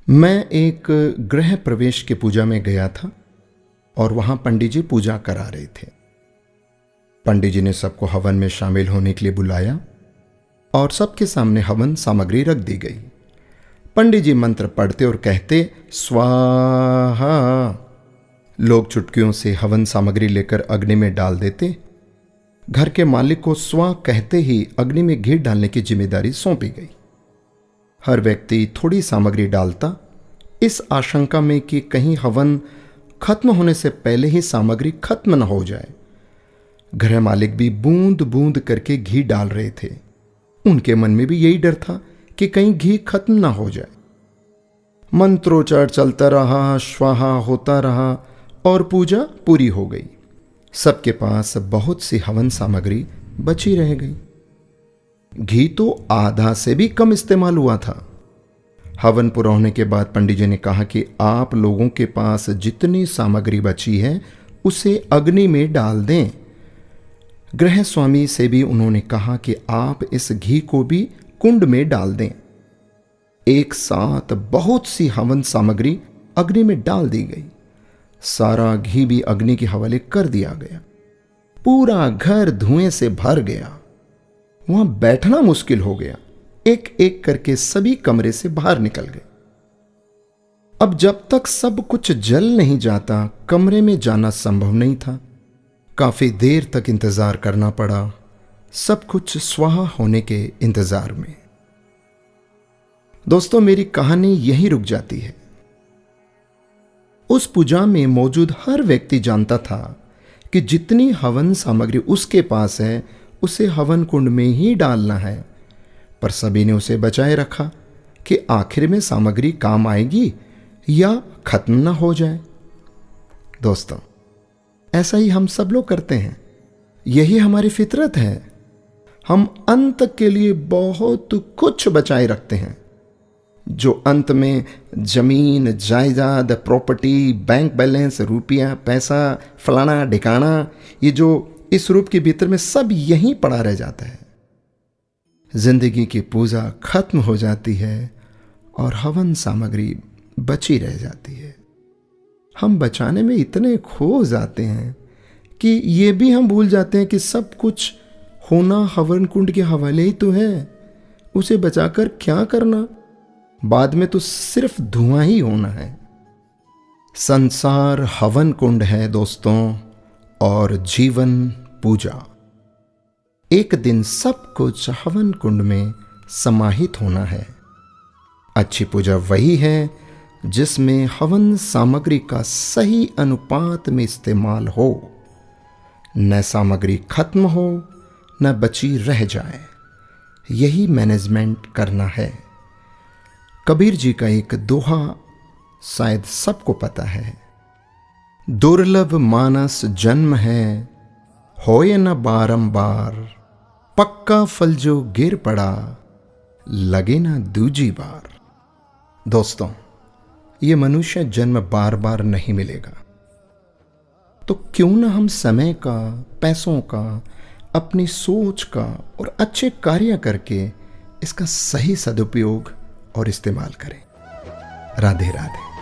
मैं एक गृह प्रवेश के पूजा में गया था और वहां पंडित जी पूजा करा रहे थे। पंडित जी ने सबको हवन में शामिल होने के लिए बुलाया और सबके सामने हवन सामग्री रख दी गई। पंडित जी मंत्र पढ़ते और कहते स्वाहा। लोग चुटकियों से हवन सामग्री लेकर अग्नि में डाल देते। घर के मालिक को स्वा कहते ही अग्नि में घी डालने की जिम्मेदारी सौंपी गई। हर व्यक्ति थोड़ी सामग्री डालता, इस आशंका में कि कहीं हवन खत्म होने से पहले ही सामग्री खत्म न हो जाए। गृह मालिक भी बूंद बूंद करके घी डाल रहे थे। उनके मन में भी यही डर था कि कहीं घी खत्म ना हो जाए। मंत्रोच्चार चलता रहा, स्वाहा होता रहा और पूजा पूरी हो गई। सबके पास बहुत सी हवन सामग्री बची रह गई। घी तो आधा से भी कम इस्तेमाल हुआ था। हवन पूरा होने के बाद पंडित जी ने कहा कि आप लोगों के पास जितनी सामग्री बची है उसे अग्नि में डाल दें। गृह स्वामी से भी उन्होंने कहा कि आप इस घी को भी कुंड में डाल दें। एक साथ बहुत सी हवन सामग्री अग्नि में डाल दी गई। सारा घी भी अग्नि के हवाले कर दिया गया। पूरा घर धुएं से भर गया। वहां बैठना मुश्किल हो गया। एक एक करके सभी कमरे से बाहर निकल गए। अब जब तक सब कुछ जल नहीं जाता, कमरे में जाना संभव नहीं था। काफी देर तक इंतजार करना पड़ा, सब कुछ स्वाहा होने के इंतजार में। दोस्तों, मेरी कहानी यहीं रुक जाती है। उस पूजा में मौजूद हर व्यक्ति जानता था कि जितनी हवन सामग्री उसके पास है उसे हवन कुंड में ही डालना है, पर सभी ने उसे बचाए रखा कि आखिर में सामग्री काम आएगी या खत्म ना हो जाए। दोस्तों, ऐसा ही हम सब लोग करते हैं। यही हमारी फितरत है। हम अंत के लिए बहुत कुछ बचाए रखते हैं, जो अंत में जमीन, जायदाद, प्रॉपर्टी, बैंक बैलेंस, रुपया, पैसा, फलाना ढिकाना, ये जो इस रूप के भीतर में सब यहीं पड़ा रह जाता है। जिंदगी की पूजा खत्म हो जाती है और हवन सामग्री बची रह जाती है। हम बचाने में इतने खो जाते हैं कि ये भी हम भूल जाते हैं कि सब कुछ होना हवन कुंड के हवाले ही तो है। उसे बचाकर क्या करना? बाद में तो सिर्फ धुआं ही होना है। संसार हवन कुंड है दोस्तों, और जीवन पूजा। एक दिन सब कुछ हवन कुंड में समाहित होना है। अच्छी पूजा वही है जिसमें हवन सामग्री का सही अनुपात में इस्तेमाल हो, न सामग्री खत्म हो न बची रह जाए। यही मैनेजमेंट करना है। कबीर जी का एक दोहा शायद सबको पता है, दुर्लभ मानस जन्म है, होए न बारंबार, पक्का फल जो गिर पड़ा, लगे ना दूजी बार। दोस्तों, ये मनुष्य जन्म बार बार नहीं मिलेगा, तो क्यों ना हम समय का, पैसों का, अपनी सोच का और अच्छे कार्य करके इसका सही सदुपयोग और इस्तेमाल करें। राधे राधे।